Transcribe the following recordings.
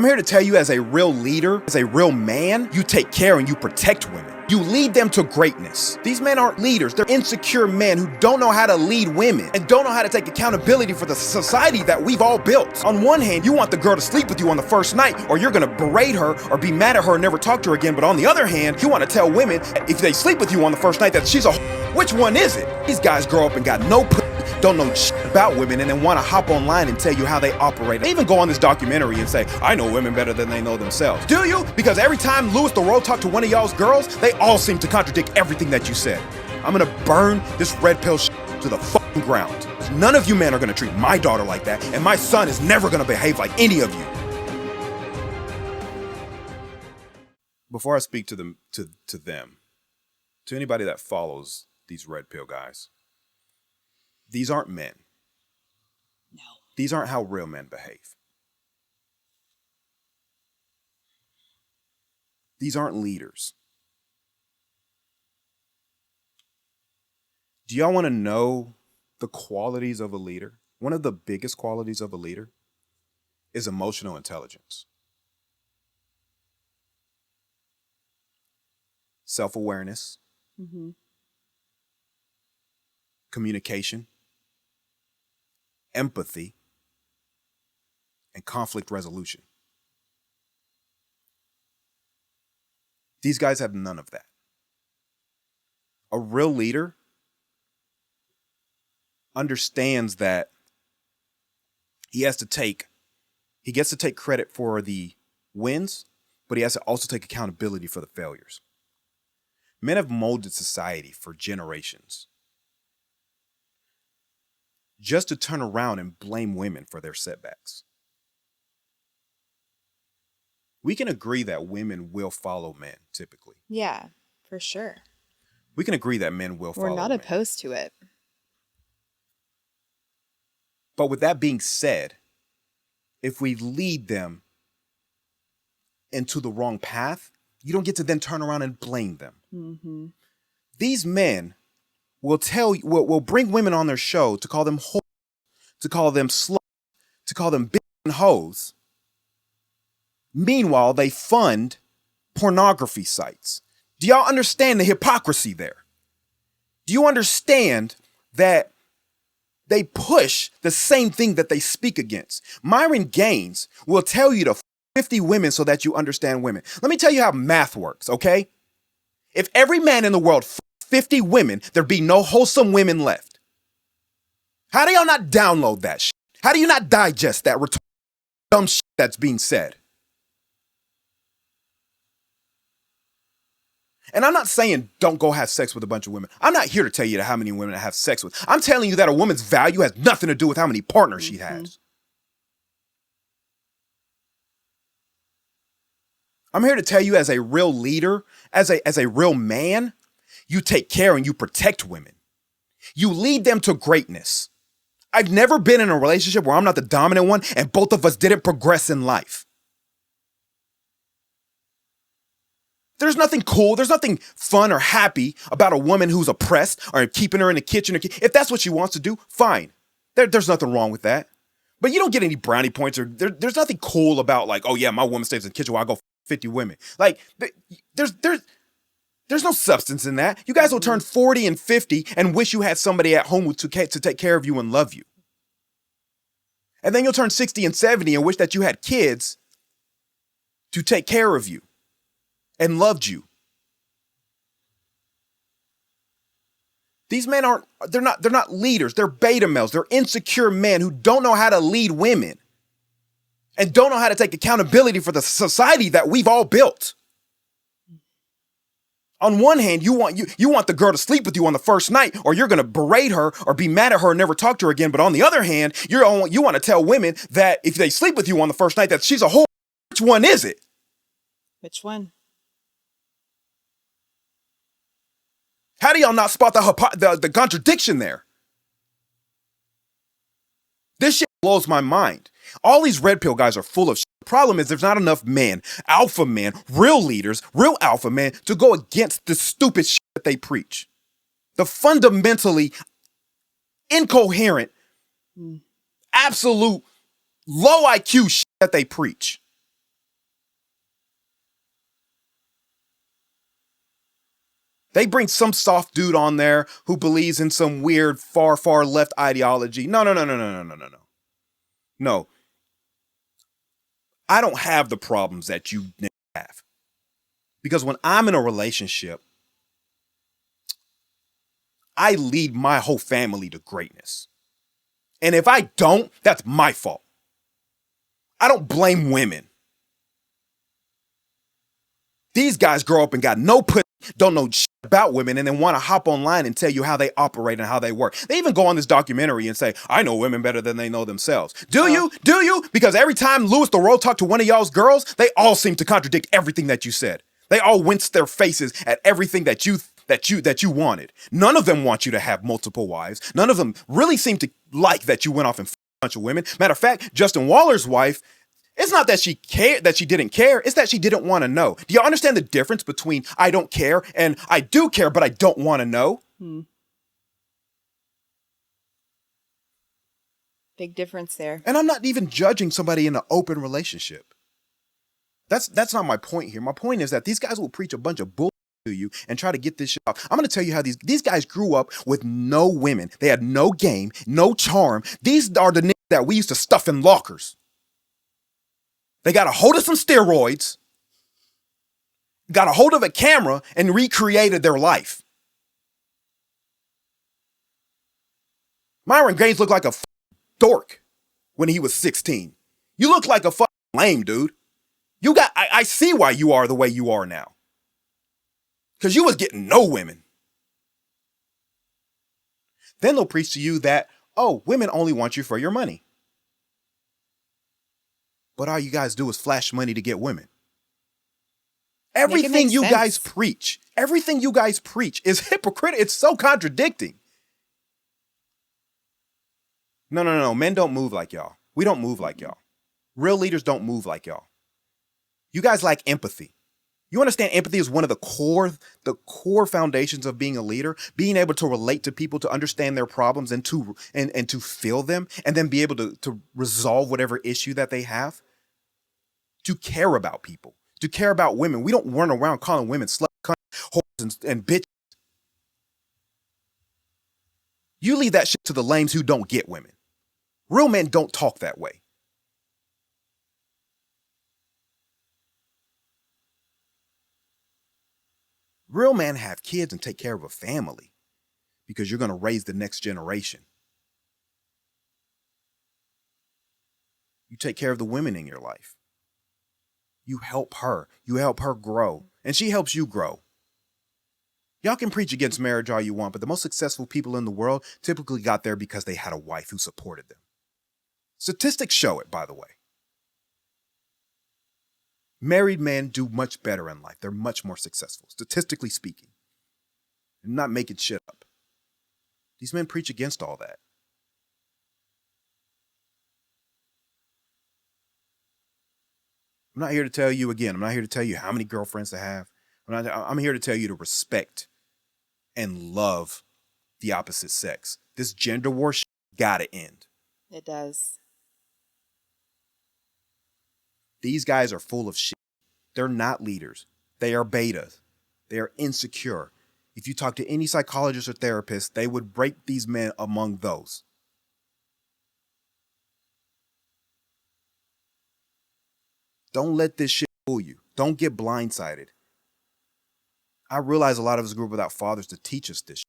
I'm here to tell you, as a real leader, as a real man, you take care and you protect women. You lead them to greatness. These men aren't leaders. They're insecure men who don't know how to lead women and don't know how to take accountability for the society that we've all built. On one hand, you want the girl to sleep with you on the first night, or you're gonna berate her or be mad at her and never talk to her again. But on the other hand, you want to tell women, if they sleep with you on the first night, that she's a which one is it? These guys grow up and got no don't know shit about women, and then want to hop online and tell you how they operate. They even go on this documentary and say, I know women better than they know themselves. Do you? Because every time Louis Theroux talked to one of y'all's girls, they all seem to contradict everything that you said. I'm gonna burn this red pill shit to the fucking ground. None of you men are gonna treat my daughter like that, and my son is never gonna behave like any of you. Before I speak to them, to anybody that follows these red pill guys, these aren't men. No. These aren't how real men behave. These aren't leaders. Do y'all want to know the qualities of a leader? One of the biggest qualities of a leader is emotional intelligence. Self-awareness. Mm-hmm. Communication. Empathy, and conflict resolution. These guys have none of that. A real leader understands that he gets to take credit for the wins, but he has to also take accountability for the failures. Men have molded society for generations, just to turn around and blame women for their setbacks. We can agree that women will follow men, typically. Yeah, for sure. We can agree that men will follow men. We're not opposed to it. But with that being said, if we lead them into the wrong path, you don't get to then turn around and blame them. Mm-hmm. These men will bring women on their show to call them whores, to call them sluts, to call them bitch and hoes. Meanwhile, they fund pornography sites. Do y'all understand the hypocrisy there? Do you understand that they push the same thing that they speak against? Myron Gaines will tell you to 50 women so that you understand women. Let me tell you how math works, okay? If every man in the world 50 women, there'd be no wholesome women left. How do y'all not download that shit? How do you not digest that dumb shit that's being said? And I'm not saying don't go have sex with a bunch of women. I'm not here to tell you how many women to have sex with. I'm telling you that a woman's value has nothing to do with how many partners she has. I'm here to tell you, as a real leader, as a real man, you take care and you protect women. You lead them to greatness. I've never been in a relationship where I'm not the dominant one and both of us didn't progress in life. There's nothing cool, there's nothing fun or happy about a woman who's oppressed or keeping her in the kitchen. If that's what she wants to do, fine. There's nothing wrong with that. But you don't get any brownie points, or there's nothing cool about, like, oh yeah, my woman stays in the kitchen while I go 50 women. Like, there's no substance in that. You guys will turn 40 and 50 and wish you had somebody at home to take care of you and love you. And then you'll turn 60 and 70 and wish that you had kids to take care of you and loved you. These men they're not leaders. They're beta males. They're insecure men who don't know how to lead women and don't know how to take accountability for the society that we've all built. On one hand, you want the girl to sleep with you on the first night, or you're gonna berate her or be mad at her and never talk to her again. But on the other hand, you want to tell women that if they sleep with you on the first night, that she's a whore. Which one is it? Which one? How do y'all not spot the contradiction there? This shit blows my mind. All these red pill guys are full of shit. The problem is there's not enough men, alpha men, real leaders, real alpha men to go against the stupid shit that they preach. The fundamentally incoherent, absolute low IQ shit that they preach. They bring some soft dude on there who believes in some weird far, far left ideology. No. No. I don't have the problems that you have. Because when I'm in a relationship, I lead my whole family to greatness. And if I don't, that's my fault. I don't blame women. These guys grow up and got no pussy, don't know shit about women, and then want to hop online and tell you how they operate and how they work. They even go on this documentary and say, I know women better than they know themselves. Do you? Do you? Because every time Louis Theroux talked to one of y'all's girls, they all seem to contradict everything that you said. They all winced their faces at everything that you wanted. None of them want you to have multiple wives. None of them really seem to like that you went off and f***ed a bunch of women. Matter of fact, Justin Waller's wife, it's not that she cared, that she didn't care. It's that she didn't want to know. Do you understand the difference between I don't care and I do care, but I don't want to know? Big difference there. And I'm not even judging somebody in an open relationship. That's not my point here. My point is that these guys will preach a bunch of bull to you and try to get this shit off. I'm going to tell you how these guys grew up with no women. They had no game, no charm. These are the niggas that we used to stuff in lockers. They got a hold of some steroids, got a hold of a camera, and recreated their life. Myron Gaines looked like a dork when he was 16. You look like a fucking lame, dude. I see why you are the way you are now. Because you was getting no women. Then they'll preach to you that, oh, women only want you for your money. But all you guys do is flash money to get women. Everything you guys preach is hypocritical. It's so contradicting. No. Men don't move like y'all. We don't move like y'all. Real leaders don't move like y'all. You guys lack empathy. You understand empathy is one of the core foundations of being a leader, being able to relate to people, to understand their problems and to feel them, and then be able to resolve whatever issue that they have. To care about people, to care about women. We don't run around calling women slut, cunt, whores, and bitches. You leave that shit to the lames who don't get women. Real men don't talk that way. Real men have kids and take care of a family because you're going to raise the next generation. You take care of the women in your life. You help her. You help her grow. And she helps you grow. Y'all can preach against marriage all you want, but the most successful people in the world typically got there because they had a wife who supported them. Statistics show it, by the way. Married men do much better in life. They're much more successful, statistically speaking. I'm not making shit up. These men preach against all that. I'm not here to tell you again. I'm not here to tell you how many girlfriends to have. I'm here to tell you to respect and love the opposite sex. This gender war shit gotta end. It does. These guys are full of shit. They're not leaders. They are betas. They are insecure. If you talk to any psychologist or therapist, they would break these men among those. Don't let this shit fool you. Don't get blindsided. I realize a lot of us grew up without fathers to teach us this shit.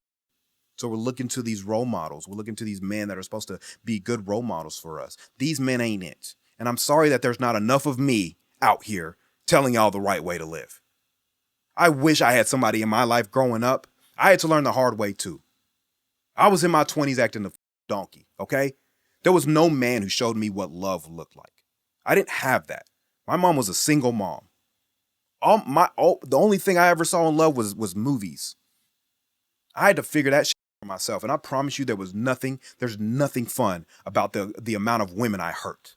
So we're looking to these role models. We're looking to these men that are supposed to be good role models for us. These men ain't it. And I'm sorry that there's not enough of me out here telling y'all the right way to live. I wish I had somebody in my life growing up. I had to learn the hard way too. I was in my 20s acting a donkey, okay? There was no man who showed me what love looked like. I didn't have that. My mom was a single mom. The only thing I ever saw in love was movies. I had to figure that shit for myself. And I promise you there's nothing fun about the amount of women I hurt.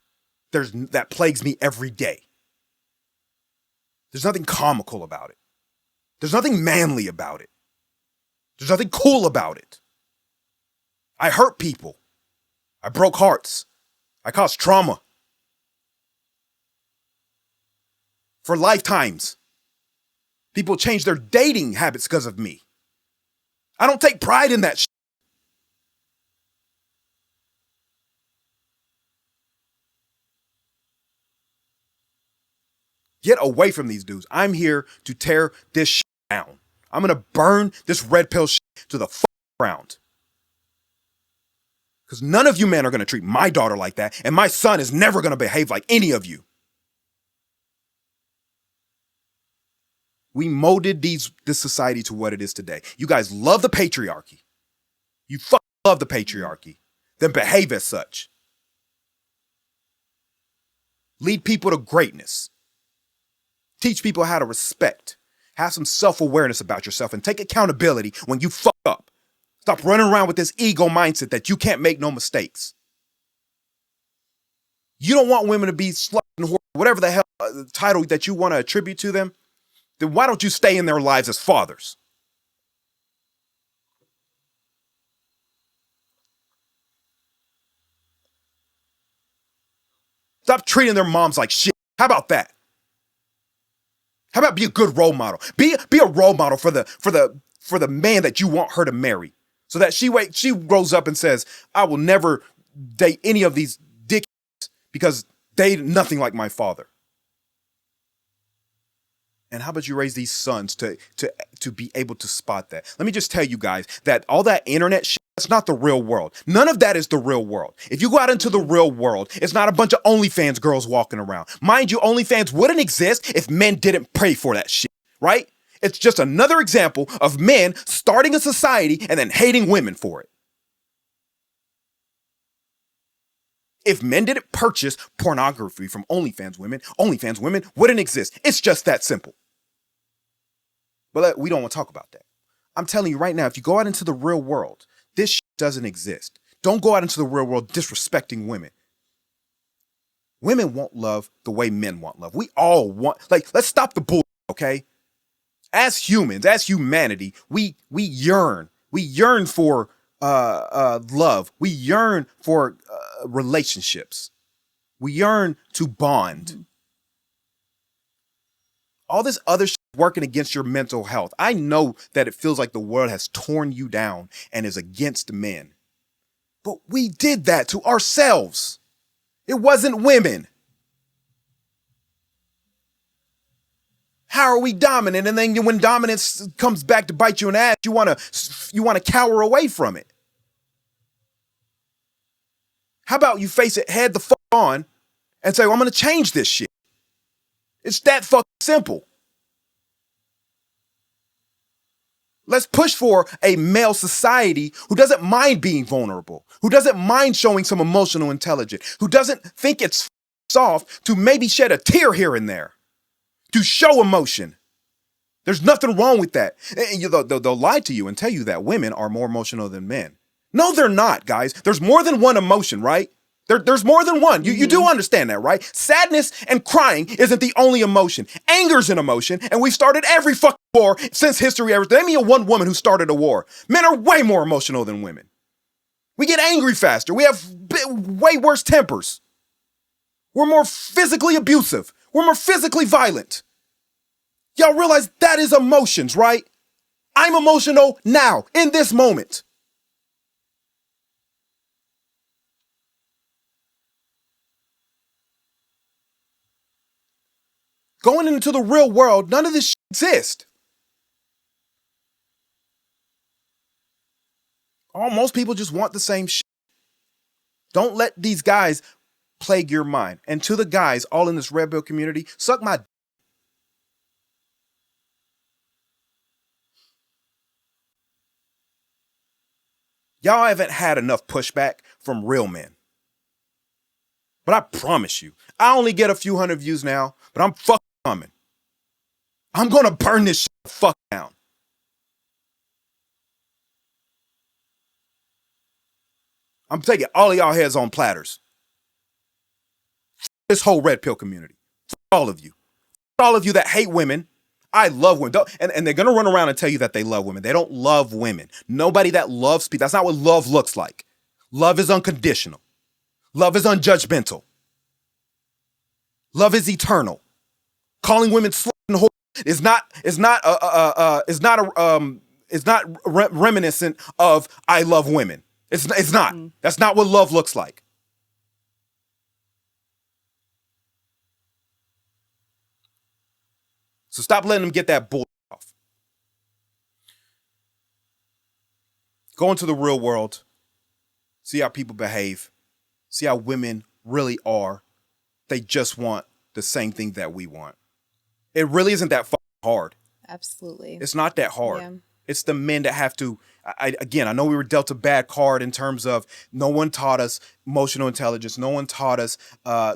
That plagues me every day. There's nothing comical about it. There's nothing manly about it. There's nothing cool about it. I hurt people. I broke hearts. I caused trauma. For lifetimes. People change their dating habits because of me. I don't take pride in that shit. Get away from these dudes. I'm here to tear this shit down. I'm gonna burn this red pill shit to the ground. Because none of you men are gonna treat my daughter like that, and my son is never gonna behave like any of you. We molded this society to what it is today. You guys love the patriarchy. You love the patriarchy. Then behave as such. Lead people to greatness. Teach people how to respect. Have some self-awareness about yourself and take accountability when you fuck up. Stop running around with this ego mindset that you can't make no mistakes. You don't want women to be sluts and whores, whatever the hell title that you want to attribute to them, then why don't you stay in their lives as fathers? Stop treating their moms like shit. How about that? How about be a good role model? Be a role model for the man that you want her to marry. So that she grows up and says, I will never date any of these dickheads because they nothing like my father. And how about you raise these sons to be able to spot that? Let me just tell you guys that all that internet shit, that's not the real world. None of that is the real world. If you go out into the real world, it's not a bunch of OnlyFans girls walking around. Mind you, OnlyFans wouldn't exist if men didn't pay for that shit, right? It's just another example of men starting a society and then hating women for it. If men didn't purchase pornography from OnlyFans women wouldn't exist. It's just that simple. But we don't want to talk about that. I'm telling you right now, if you go out into the real world, this shit doesn't exist. Don't go out into the real world disrespecting women. Women want love the way men want love. We all want, let's stop the bull, okay? As humans, as humanity, we yearn. We yearn for love. We yearn for relationships. We yearn to bond. All this other shit working against your mental health. I know that it feels like the world has torn you down and is against men. But we did that to ourselves. It wasn't women. How are we dominant? And then when dominance comes back to bite you in the ass, you want to cower away from it. How about you face it head the fuck on and say, well, I'm going to change this shit. It's that fucking simple. Let's push for a male society who doesn't mind being vulnerable, who doesn't mind showing some emotional intelligence, who doesn't think it's soft to maybe shed a tear here and there, to show emotion. There's nothing wrong with that. They'll lie to you and tell you that women are more emotional than men. No, they're not, guys. There's more than one emotion, right? There's more than one. You do understand that, right? Sadness and crying isn't the only emotion. Anger's an emotion, and we've started every fucking war since history ever. Name me one woman who started a war. Men are way more emotional than women. We get angry faster. We have way worse tempers. We're more physically abusive. We're more physically violent. Y'all realize that is emotions, right? I'm emotional now, in this moment. Going into the real world, none of this shit exists. Most people just want the same shit. Don't let these guys plague your mind. And to the guys all in this red pill community, suck my d. Y'all haven't had enough pushback from real men. But I promise you, I only get a few hundred views now, but I'm fucking coming. I'm gonna burn this shit the fuck down. I'm taking all of y'all heads on platters. This whole red pill community. All of you. All of you that hate women. I love women. And they're going to run around and tell you that they love women. They don't love women. Nobody that loves people. That's not what love looks like. Love is unconditional. Love is unjudgmental. Love is eternal. Calling women slut and whore is not reminiscent of I love women. It's not. That's not what love looks like. So stop letting them get that bull off. Go into the real world. See how people behave. See how women really are. They just want the same thing that we want. It really isn't that fucking hard. Absolutely. It's not that hard. Yeah. It's the men that have to, I know we were dealt a bad card in terms of no one taught us emotional intelligence. No one taught us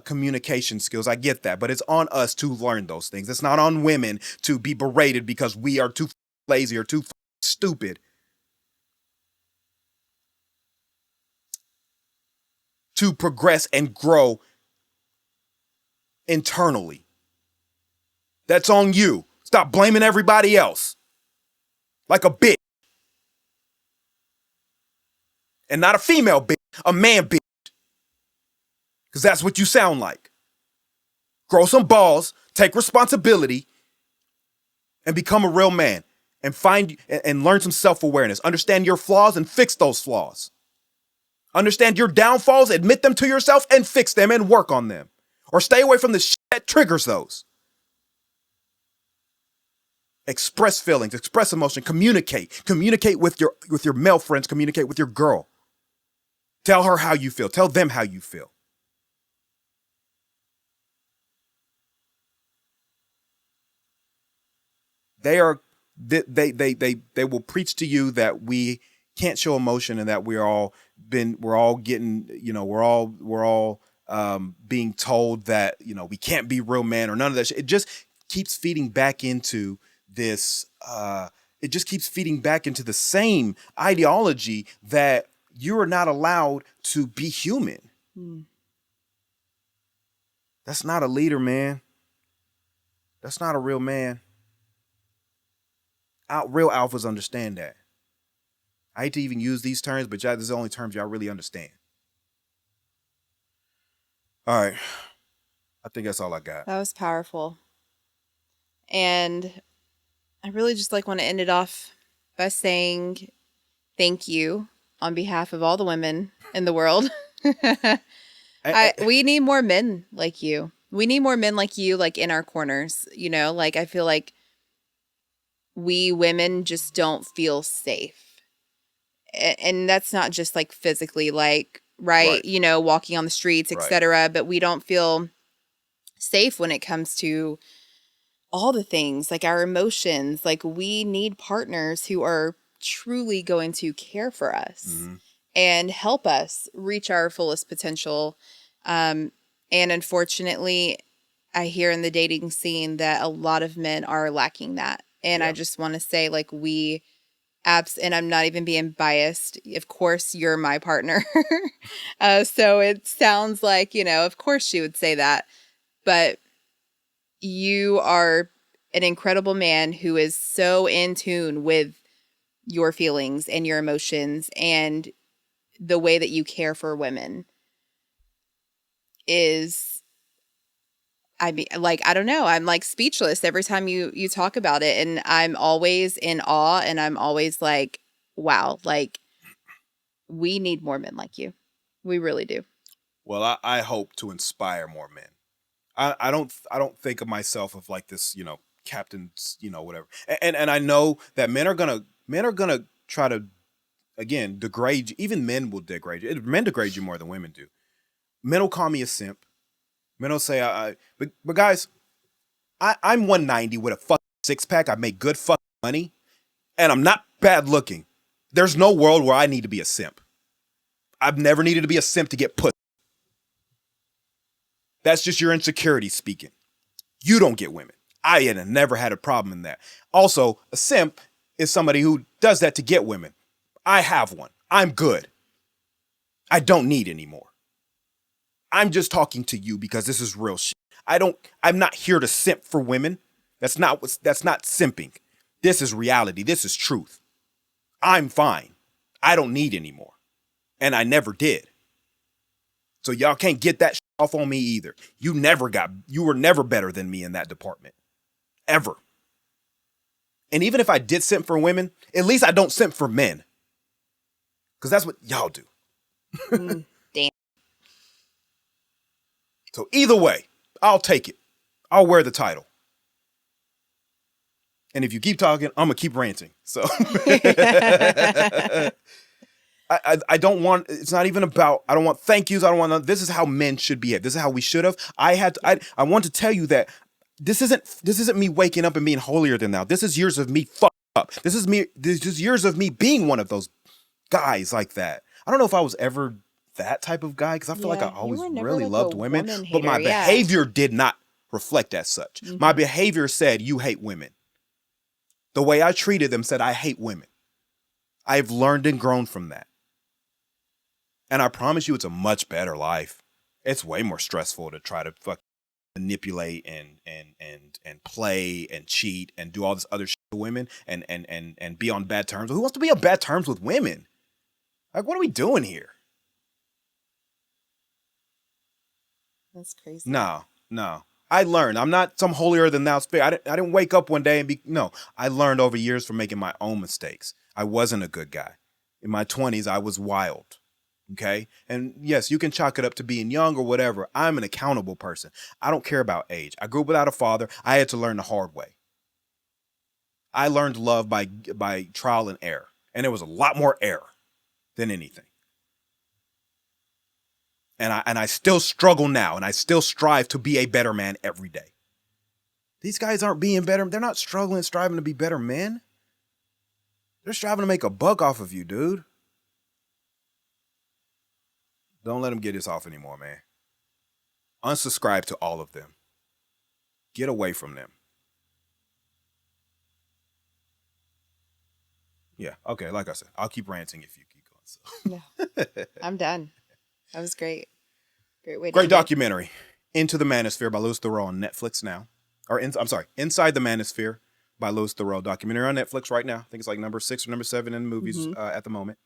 communication skills. I get that. But it's on us to learn those things. It's not on women to be berated because we are too lazy or too stupid to progress and grow internally. That's on you. Stop blaming everybody else. Like a bitch. And not a female bitch, a man bitch. Because that's what you sound like. Grow some balls, take responsibility, and become a real man. And and learn some self-awareness. Understand your flaws and fix those flaws. Understand your downfalls, admit them to yourself, and fix them and work on them. Or stay away from the shit that triggers those. Express feelings, express emotion, communicate. Communicate with your male friends, communicate with your girl. Tell her how you feel. Tell them how you feel. They will preach to you that we can't show emotion and that we're all getting, we're all being told that, we can't be real men or none of that shit. It just keeps feeding back into this, it just keeps feeding back into the same ideology that you are not allowed to be human. That's not a leader, man. That's not a real man. Real alphas understand that. I hate to even use these terms, but this is the only terms y'all really understand. All right. I think that's all I got. That was powerful. And I really just want to end it off by saying thank you on behalf of all the women in the world. We need more men like you. We need more men like you, in our corners. I feel like we women just don't feel safe. And that's not just physically, right. Walking on the streets, etc. But we don't feel safe when it comes to all the things, our emotions. We need partners who are truly going to care for us and help us reach our fullest potential. And unfortunately, I hear in the dating scene that a lot of men are lacking that. And I just want to say, and I'm not even being biased. Of course, you're my partner. So it sounds like, of course you would say that. But you are an incredible man who is so in tune with your feelings and your emotions, and the way that you care for women is, I don't know. I'm speechless every time you talk about it. And I'm always in awe, and I'm always wow, we need more men like you. We really do. Well, I hope to inspire more men. I don't think of myself of this, captains, whatever. And I know that men are gonna try to, again, degrade you. Even men will degrade you. Men degrade you more than women do. Men will call me a simp. Men will say but guys, I'm 190 with a fucking six pack. I make good fucking money, and I'm not bad looking. There's no world where I need to be a simp. I've never needed to be a simp to get pussy. That's just your insecurity speaking. You don't get women. I had never had a problem in that. Also, a simp is somebody who does that to get women. I have one. I'm good. I don't need any more. I'm just talking to you because this is real shit. I'm not here to simp for women. That's not simping. This is reality. This is truth. I'm fine. I don't need any more. And I never did. So y'all can't get that shit off on me either. You were never better than me in that department. Ever. And even if I did simp for women, at least I don't simp for men. Because that's what y'all do. Damn. So either way, I'll take it. I'll wear the title. And if you keep talking, I'm going to keep ranting. So I don't want, it's not even about, I don't want thank yous. I don't want, this is how men should behave. This is how we should have. I want to tell you that this isn't me waking up and being holier than thou. This is years of me fucked up. This is years of me being one of those guys like that. I don't know if I was ever that type of guy because I feel like I always really loved women, but my behavior did not reflect as such. Mm-hmm. My behavior said, you hate women. The way I treated them said, I hate women. I've learned and grown from that. And I promise you, it's a much better life. It's way more stressful to try to manipulate and play and cheat and do all this other shit to women and be on bad terms. Who wants to be on bad terms with women? Like, what are we doing here? That's crazy. No. I learned. I'm not some holier than thou spirit. I didn't wake up one day and be, no. I learned over years from making my own mistakes. I wasn't a good guy. In my 20s, I was wild. Okay? And yes, you can chalk it up to being young or whatever. I'm an accountable person. I don't care about age. I grew up without a father. I had to learn the hard way. I learned love by trial and error. And there was a lot more error than anything. And I still struggle now, and I still strive to be a better man every day. These guys aren't being better. They're not striving to be better men. They're striving to make a buck off of you, dude. Don't let them get this off anymore, man. Unsubscribe to all of them. Get away from them. Yeah, okay, like I said, I'll keep ranting if you keep going. So. No, I'm done. That was great. Great documentary. Into the Manosphere by Louis Theroux on Netflix now. Inside the Manosphere by Louis Theroux. Documentary on Netflix right now. I think it's like number 6 or number 7 in the movies at the moment.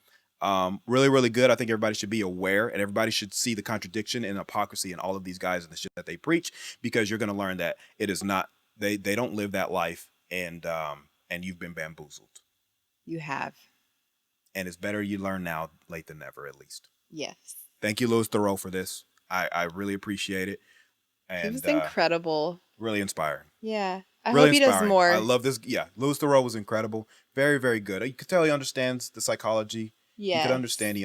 Really, really good. I think everybody should be aware and everybody should see the contradiction and hypocrisy in all of these guys and the shit that they preach, because you're going to learn that it is not, they don't live that life, and you've been bamboozled. You have. And it's better you learn now, late than never, at least. Yes. Thank you, Louis Theroux, for this. I really appreciate it. And it was incredible. Really inspiring. Yeah. I really hope he does more. I love this. Yeah. Louis Theroux was incredible. Very, very good. You could tell he understands the psychology. Yeah. You could understand.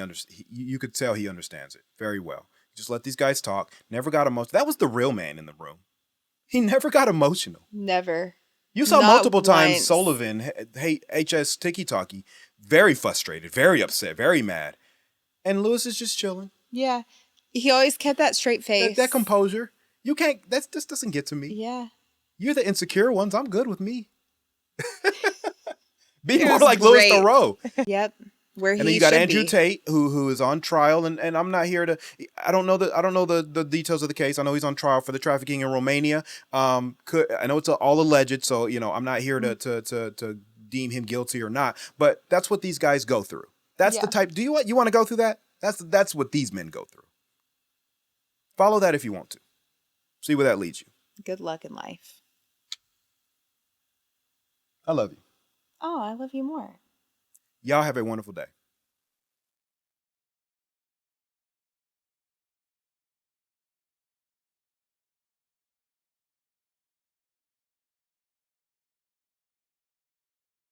You could tell he understands it very well. Just let these guys talk. Never got emotional. That was the real man in the room. He never got emotional. Never. You saw multiple times Sullivan, HS Tiki Talkie, very frustrated, very upset, very mad. And Louis is just chilling. Yeah. He always kept that straight face. That composure. You can't, this doesn't get to me. Yeah. You're the insecure ones. I'm good with me. Be more like Louis Theroux. Yep. Where he and then you got Andrew Tate, who is on trial, and I'm not here to. I don't know the details of the case. I know he's on trial for the trafficking in Romania. I know it's all alleged, so I'm not here to deem him guilty or not. But that's what these guys go through. That's the type. Do you want to go through that? That's what these men go through. Follow that if you want to. See where that leads you. Good luck in life. I love you. Oh, I love you more. Y'all have a wonderful day.